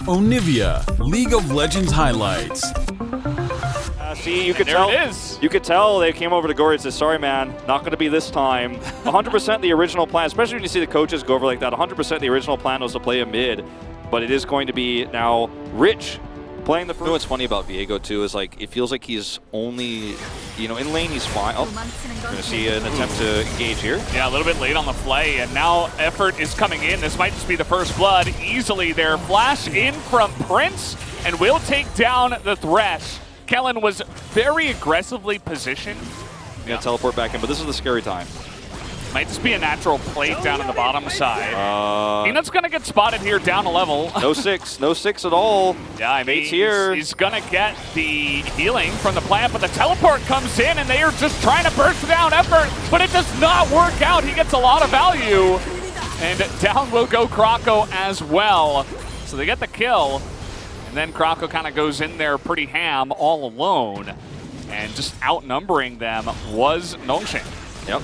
Onivia, League of Legends highlights. See, you could tell. It is. You could tell they came over to Gory and said, "Sorry, man, not going to be this time." 100% the original plan, especially when you see the coaches go over like that. 100% the original plan was to play a mid, but it is going to be now Rich playing the first. You know what's funny about Viego too is like it feels like he's only, you know, in lane he's fine. Oh, we're gonna see an attempt to engage here. Yeah, a little bit late on the play, and now effort is coming in. This might just be the first blood easily there. Flash in from Prince, and will take down the Thresh. Kellen was very aggressively positioned. Gonna teleport back in, but this is the scary time. Might just be a natural plate down on the bottom side. Peanut's gonna get spotted here down a level. No six at all. Yeah, I mean, here. He's gonna get the healing from the plant, but the teleport comes in and they are just trying to burst down effort, but it does not work out. He gets a lot of value. And down will go Croco as well. So they get the kill. And then Croco kind of goes in there pretty ham all alone. And just outnumbering them was Nongshim. Yep.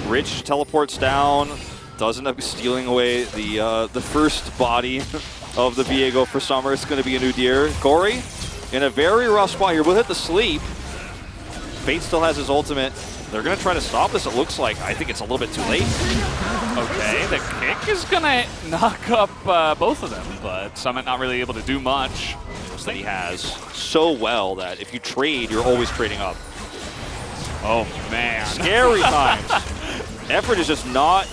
Rich teleports down, does end up stealing away the first body of the Viego for summer. It's going to be a new deer. Gory in a very rough spot here. We'll hit the sleep. Fate still has his ultimate. They're going to try to stop this, it looks like. I think it's a little bit too late. Okay, the kick is going to knock up both of them, but Summit not really able to do much. That he has so well that if you trade, you're always trading up. Oh, man. Scary times. Effort is just not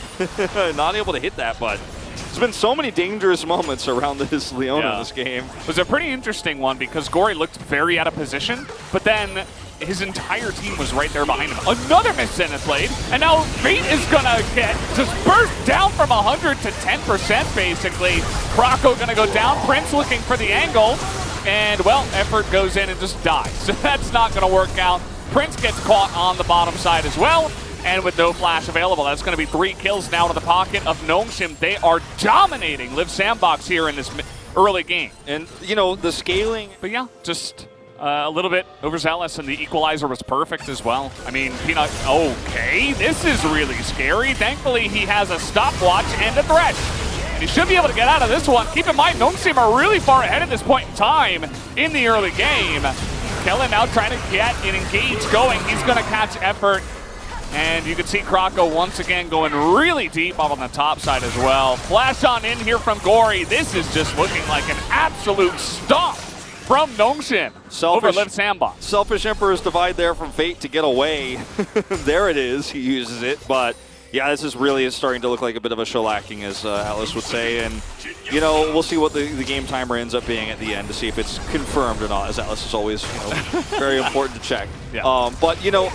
able to hit that, but there's been so many dangerous moments around this Leona in this game. It was a pretty interesting one because Gory looked very out of position, but then his entire team was right there behind him. Another miss Zenith blade, and now Fate is gonna get just burst down from 100 to 10% basically. Croco gonna go down, Prince looking for the angle, and well, effort goes in and just dies. So that's not gonna work out. Prince gets caught on the bottom side as well, and with no flash available, that's going to be 3 kills now to the pocket of Nongshim. They are dominating Liiv SANDBOX here in this early game. And, you know, the scaling... But yeah, just a little bit overzealous, and the equalizer was perfect as well. I mean, Peanut, okay, this is really scary. Thankfully, he has a stopwatch and a Thresh. And he should be able to get out of this one. Keep in mind, Nongshim are really far ahead at this point in time in the early game. Kellen now trying to get an engage going. He's going to catch effort. And you can see Croco once again going really deep up on the top side as well. Flash on in here from Gory. This is just looking like an absolute stomp from Nongshim over Liiv SANDBOX. Selfish Emperor's divide there from Fate to get away. There it is. He uses it. But yeah, this is really starting to look like a bit of a shellacking, as Atlas would say. And, you know, we'll see what the game timer ends up being at the end to see if it's confirmed or not, as Atlas is always, you know, very important to check. Yeah. But, you know,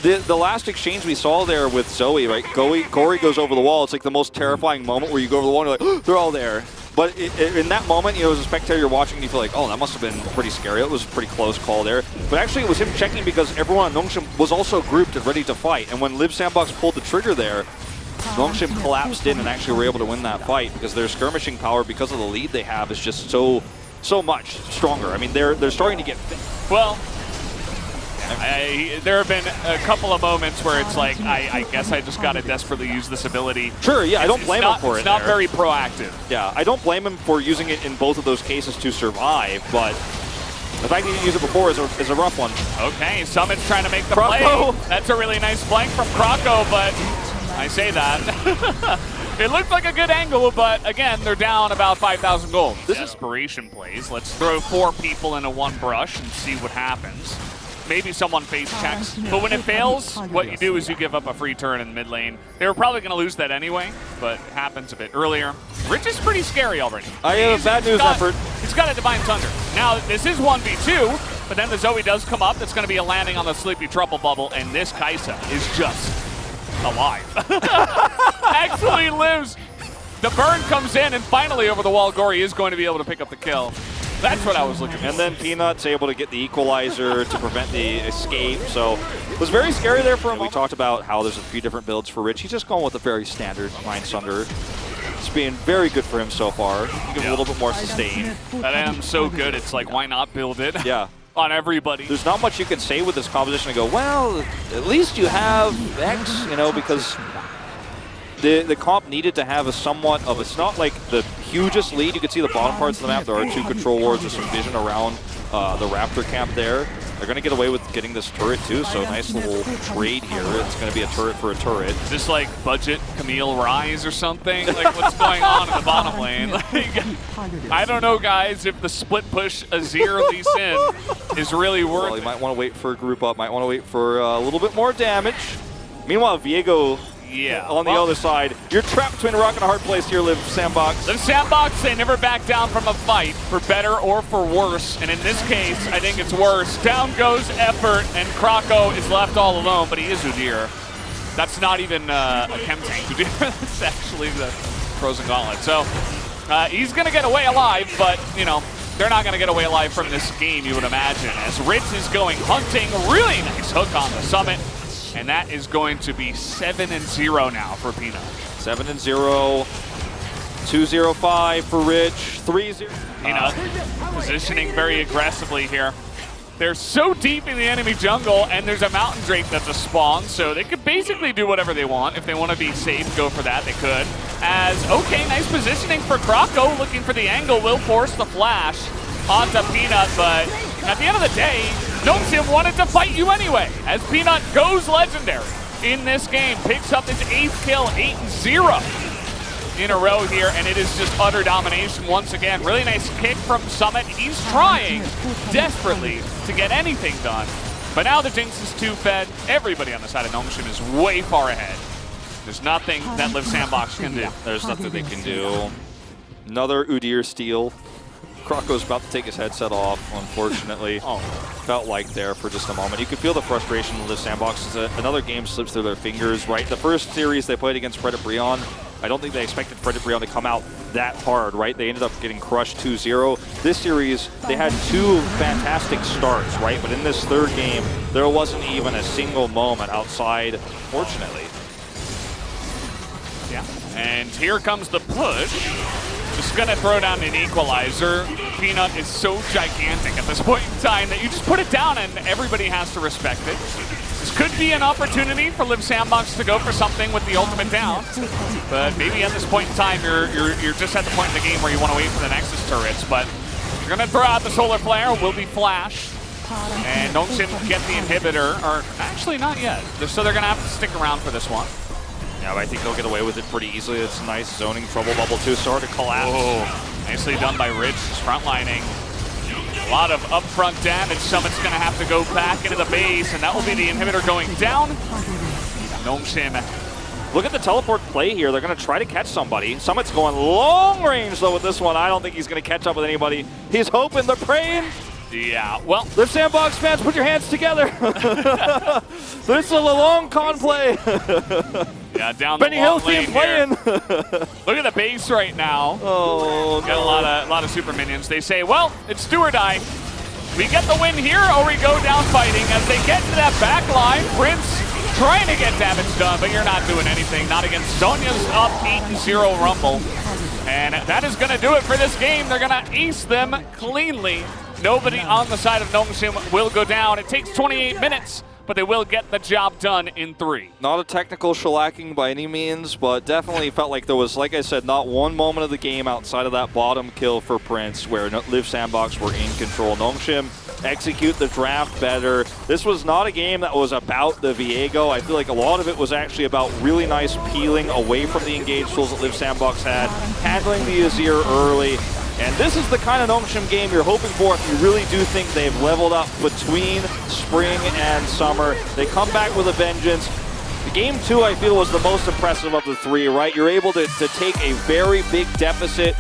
the last exchange we saw there with Zoe, right? Gory goes over the wall. It's like the most terrifying moment where you go over the wall and you're like, oh, they're all there. But in that moment, you know, as a spectator, you're watching and you feel like, oh, that must have been pretty scary. It was a pretty close call there. But actually, it was him checking because everyone on Nongshim was also grouped and ready to fight. And when Liiv SANDBOX pulled the trigger there, Nongshim collapsed in and actually were able to win that fight because their skirmishing power, because of the lead they have, is just so much stronger. I mean, they're starting to get fit. Well, there have been a couple of moments where it's like, I guess I just got to desperately use this ability. Sure, yeah, I don't blame him for it. It's not very proactive. Yeah, I don't blame him for using it in both of those cases to survive, but the fact that he didn't use it before is a rough one. Okay, Summit's trying to make the play. That's a really nice flank from Croco, but I say that. It looked like a good angle, but again, they're down about 5,000 gold. This desperation plays. Let's throw 4 people into one brush and see what happens. Maybe someone face checks, but when it fails, what you do is you give up a free turn in mid lane. They were probably going to lose that anyway, but it happens a bit earlier. Rich is pretty scary already. I have a bad news effort. He's got a Divine Thunder. Now, this is 1v2, but then the Zoe does come up. That's going to be a landing on the Sleepy Trouble Bubble, and this Kaisa is just alive. Actually lives. The burn comes in, and finally over the wall, Gory is going to be able to pick up the kill. That's what I was looking for. And then Peanut's able to get the equalizer to prevent the escape. So it was very scary there for him. We talked about how there's a few different builds for Rich. He's just going with a very standard Mind Sunder. It's been very good for him so far. Give a little bit more sustain. That M's so good, it's like, why not build it? Yeah. On everybody. There's not much you can say with this composition and go, well, at least you have X, you know, because the comp needed to have a somewhat of, it's not like the hugest lead. You can see the bottom parts of the map. There are 2 control wards with some vision around the Raptor camp there. They're going to get away with getting this turret too, so nice little trade here. It's going to be a turret for a turret. Is this like budget Camille Rise or something? Like what's going on in the bottom lane? Like, I don't know, guys, if the split push Azir Lee Sin is really worth it. Well, you might want to wait for a group up, might want to wait for a little bit more damage. Meanwhile, Viego on the other side. You're trapped between a rock and a hard place here, Liiv SANDBOX. Liiv SANDBOX, they never back down from a fight, for better or for worse. And in this case, I think it's worse. Down goes Effort, and Krako is left all alone, but he is Udyr. That's not even a chem tank Udyr. That's actually the Frozen Gauntlet. So he's going to get away alive, but, you know, they're not going to get away alive from this game, you would imagine. As Ritz is going hunting, really nice hook on the summit. And that is going to be 7-0 now for Peanut. 7-0, 2-0-5 for Rich, 3-0. Peanut positioning very aggressively here. They're so deep in the enemy jungle, and there's a Mountain Drake that's a spawn, so they could basically do whatever they want. If they want to be safe, go for that, they could. As, okay, nice positioning for Krako, looking for the angle, will force the flash onto Peanut, but at the end of the day, Nongshim wanted to fight you anyway, as Peanut goes legendary in this game, picks up his 8th kill, 8-0 in a row here, and it is just utter domination once again. Really nice kick from Summit. He's trying desperately to get anything done, but now the Jinx is 2-fed. Everybody on the side of Nongshim is way far ahead. There's nothing that Liiv SANDBOX can do. There's nothing they can do. Another Udyr steal. Krako's about to take his headset off, unfortunately. Felt like there for just a moment. You could feel the frustration of Liiv SANDBOX as another game slips through their fingers, right? The first series they played against Predator Breon, I don't think they expected Predator Breon to come out that hard, right? They ended up getting crushed 2-0. This series, they had 2 fantastic starts, right? But in this third game, there wasn't even a single moment outside, fortunately. Yeah, and here comes the push. Just gonna throw down an equalizer. Peanut is so gigantic at this point in time that you just put it down and everybody has to respect it. This could be an opportunity for Liiv SANDBOX to go for something with the ultimate down, but maybe at this point in time you're just at the point in the game where you want to wait for the Nexus turrets. But you're gonna throw out the Solar Flare, will be flash, and Nongshim get the inhibitor, or actually not yet. So they're gonna have to stick around for this one. Yeah, but I think they'll get away with it pretty easily. It's nice zoning trouble bubble too. Start to collapse. Oh, nicely done by Rich, frontlining. A lot of upfront damage. Summit's gonna have to go back into the base, and that will be the inhibitor going down. Nongshim. Look at the teleport play here. They're gonna try to catch somebody. Summit's going long range though with this one. I don't think he's gonna catch up with anybody. He's hoping, they're praying. Yeah, well, Liiv SANDBOX fans, put your hands together. This is a long con play. yeah, down Benny the long Hill's lane playing. Look at the base right now. Oh, Got a lot of super minions. They say, well, it's do or die. We get the win here, or we go down fighting. As they get to that back line, Prince trying to get damage done, but you're not doing anything. Not against Sonya's up 8-0 Rumble. And that is going to do it for this game. They're going to ace them cleanly. Nobody on the side of Nongshim will go down. It takes 28 minutes, but they will get the job done in 3. Not a technical shellacking by any means, but definitely felt like there was, like I said, not one moment of the game outside of that bottom kill for Prince where Liiv SANDBOX were in control. Nongshim execute the draft better. This was not a game that was about the Viego. I feel like a lot of it was actually about really nice peeling away from the engaged tools that Liiv SANDBOX had, handling the Azir early. And this is the kind of Nongshim game you're hoping for if you really do think they've leveled up between spring and summer. They come back with a vengeance. The game 2, I feel, was the most impressive of the 3, right? You're able to take a very big deficit,